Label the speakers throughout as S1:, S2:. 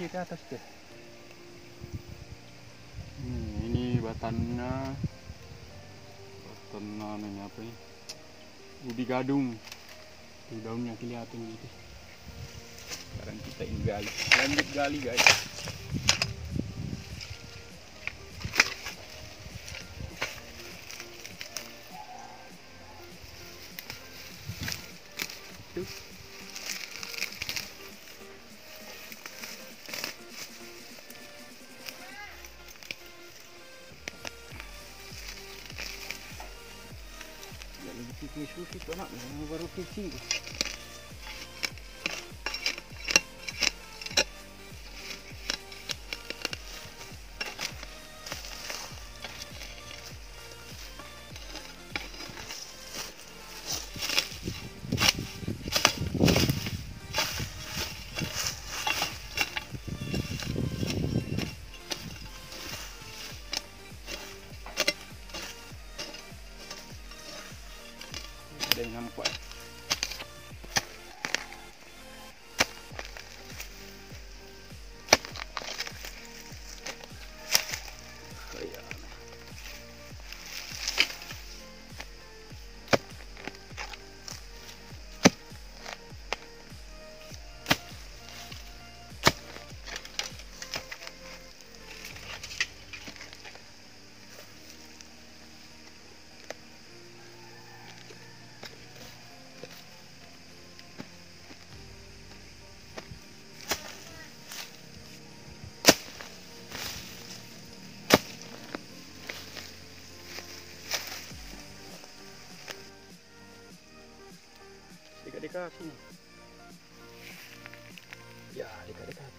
S1: dia ke atas deh. Ini batannya, ini apa ini? Ubi gadung. Tuh daunnya kelihatan gitu. Sekarang kita ini gali, lanjut gali guys. Tuh. Jadi bikin susu tuh anak, baru kecil. Ada yang nampak. Dekat-dekat sini. Ya, dekat-dekat.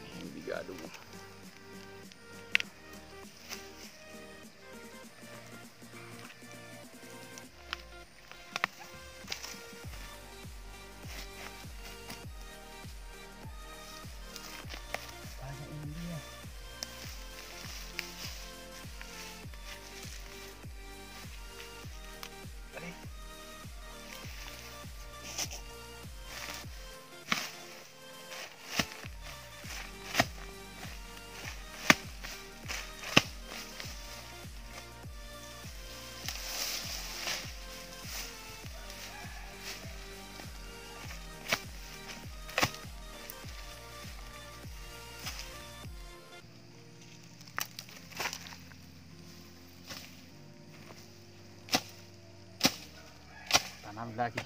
S1: Ini ubi gadung. Banyak ini dia. Tanam lagi.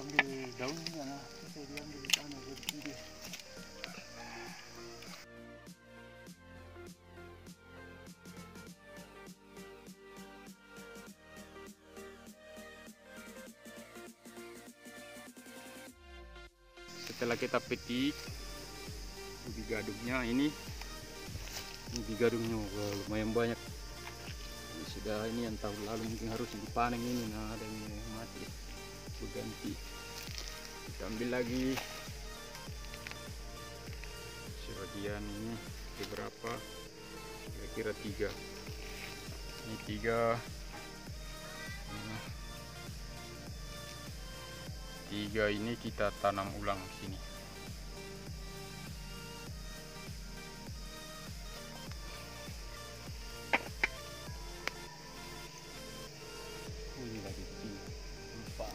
S1: Ambil daunnya lah, saya diambil di sana begini. Setelah kita petik ubi gadungnya, ini ubi gadungnya lumayan banyak. Ini sudah ini yang tahun lalu mungkin harus dipanen ini, nah ada yang mati berganti. Kita ambil lagi sebagian ini, beberapa, kira-kira 3. Ini 3. 3 ini kita tanam ulang sini. Ini lagi kecil, lupa.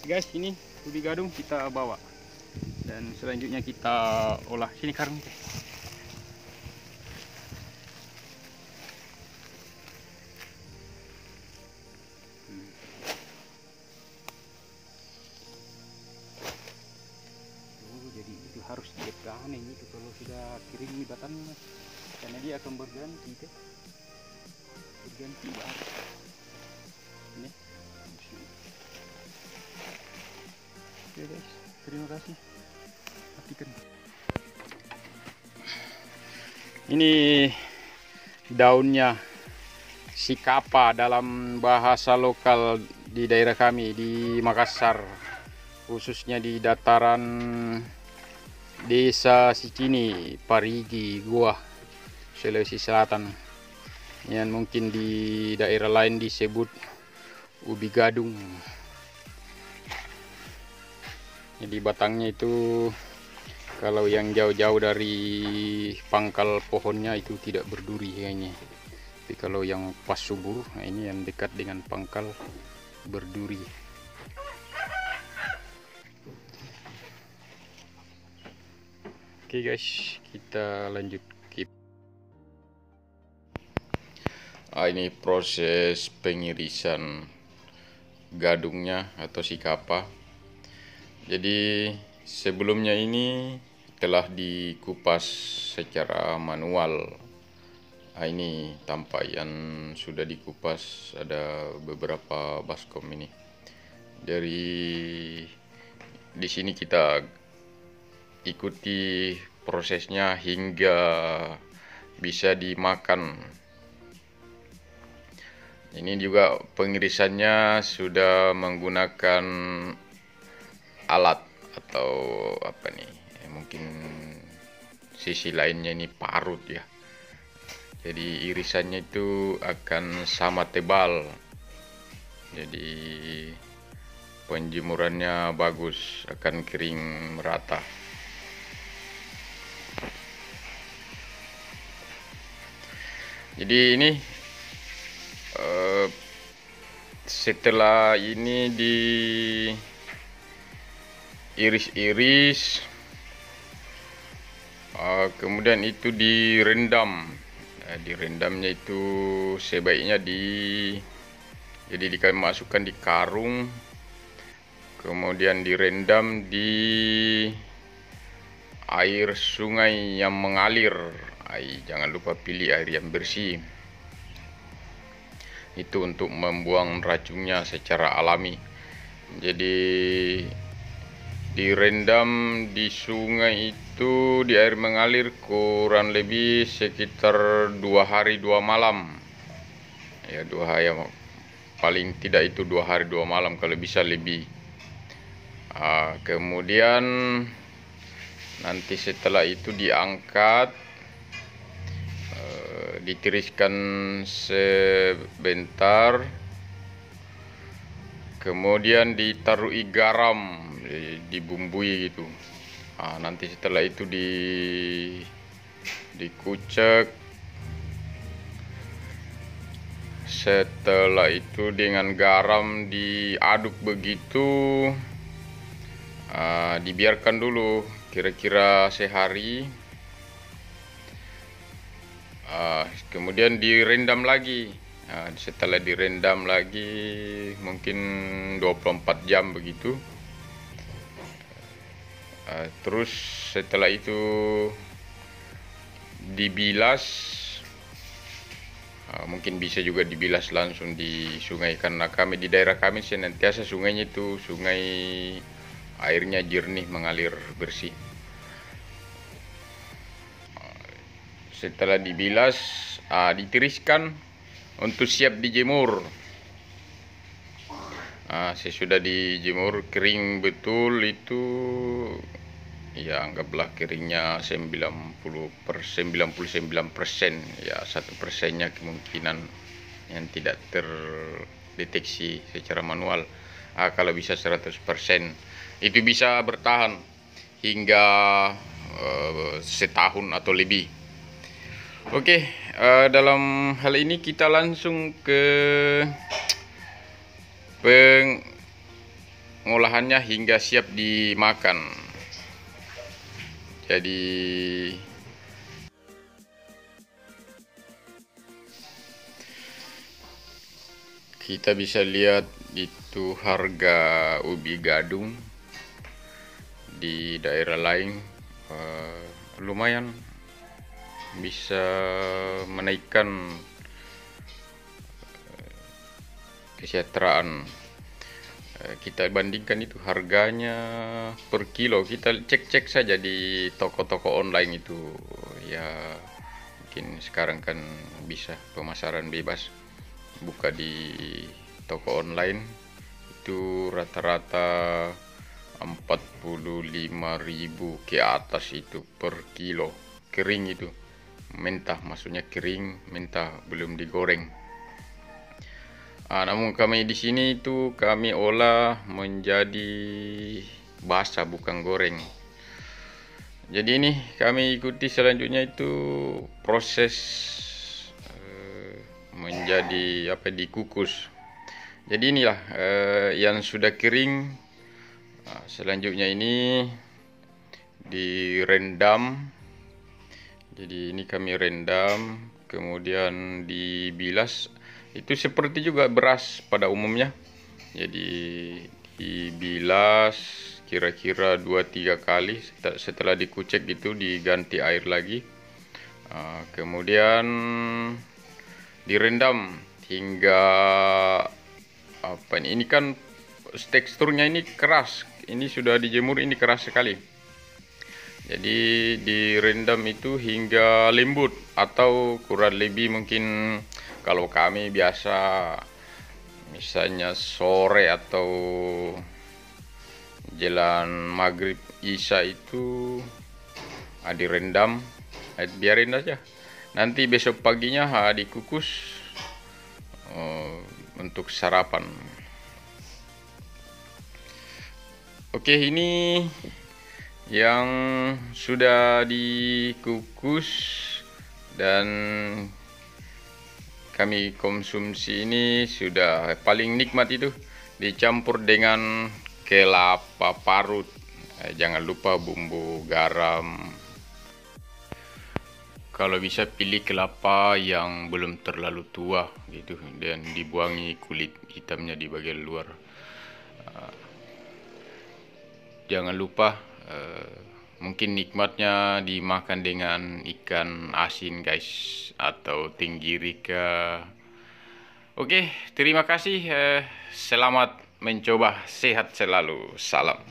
S1: Guys, ini ubi gadung kita bawa dan selanjutnya kita olah. Sini karung teh. Jadi itu harus dipanen itu kalau sudah kering ini batangnya, karena dia akan berganti teh. berganti baru ini. Oke guys, terima kasih. Matikan. Ini daunnya sikapa dalam bahasa lokal di daerah kami di Makassar, khususnya di dataran Desa Sikini, Parigi, Goa, Sulawesi Selatan. Yang mungkin di daerah lain disebut ubi gadung. Jadi batangnya itu kalau yang jauh-jauh dari pangkal pohonnya itu tidak berduri kayaknya. Tapi kalau yang pas subur, nah ini yang dekat dengan pangkal berduri. Oke guys, kita lanjut. Ini proses pengirisan gadungnya atau sikapa. Jadi sebelumnya ini telah dikupas secara manual. Ini tampak yang sudah dikupas, ada beberapa baskom ini. Di sini kita ikuti prosesnya hingga bisa dimakan. Ini juga pengirisannya sudah menggunakan alat atau apa nih, mungkin sisi lainnya ini parut ya. Jadi irisannya itu akan sama tebal, jadi penjemurannya bagus, akan kering merata. Jadi ini setelah ini diiris-iris, kemudian itu direndam. Direndamnya itu sebaiknya jadi dimasukkan di karung, kemudian direndam di air sungai yang mengalir. Jangan lupa pilih air yang bersih. Itu untuk membuang racunnya secara alami. Jadi direndam di sungai itu di air mengalir kurang lebih sekitar 2 hari 2 malam. Ya 2 hari, paling tidak itu 2 hari 2 malam, kalau bisa lebih. Kemudian nanti setelah itu diangkat, ditiriskan sebentar, kemudian ditaruhi garam, dibumbui gitu. Nanti setelah itu dikucek, setelah itu dengan garam diaduk begitu, dibiarkan dulu kira-kira sehari. Kemudian direndam lagi. Setelah direndam lagi mungkin 24 jam begitu. Terus setelah itu dibilas. Mungkin bisa juga dibilas langsung di sungai, karena di daerah kami senantiasa sungainya itu sungai airnya jernih, mengalir bersih. Setelah dibilas, ditiriskan untuk siap dijemur. Sesudah dijemur kering betul itu, ya anggaplah keringnya 99%, ya 1%-nya kemungkinan yang tidak terdeteksi secara manual. Kalau bisa 100%, itu bisa bertahan hingga setahun atau lebih. Oke, dalam hal ini kita langsung ke pengolahannya hingga siap dimakan. Jadi kita bisa lihat itu harga ubi gadung di daerah lain lumayan bisa menaikkan
S2: kesejahteraan. Kita bandingkan itu harganya per kilo, kita cek-cek saja di toko-toko online itu ya. Mungkin sekarang kan bisa pemasaran bebas, buka di toko online itu rata-rata 45.000 ke atas itu per kilo, kering itu, mentah, maksudnya kering mentah, belum digoreng. Namun kami di sini itu kami olah menjadi basah, bukan goreng. Jadi ini kami ikuti selanjutnya itu proses menjadi dikukus. Jadi inilah yang sudah kering. Selanjutnya ini direndam. Jadi ini kami rendam, kemudian dibilas. Itu seperti juga beras pada umumnya. Jadi dibilas kira-kira 2-3 kali. Setelah dikucek itu diganti air lagi. Kemudian direndam hingga ini kan teksturnya ini keras. Ini sudah dijemur, ini keras sekali. Jadi direndam itu hingga lembut, atau kurang lebih mungkin kalau kami biasa misalnya sore atau jelang maghrib isya itu direndam, biarin aja. Nanti besok paginya dikukus untuk sarapan. Oke, ini yang sudah dikukus dan kami konsumsi. Ini sudah paling nikmat itu dicampur dengan kelapa parut. Jangan lupa bumbu garam. Kalau bisa pilih kelapa yang belum terlalu tua gitu, dan dibuangi kulit hitamnya di bagian luar. Jangan lupa mungkin nikmatnya dimakan dengan ikan asin guys, atau tenggiri. Oke, terima kasih. Selamat mencoba, sehat selalu, salam.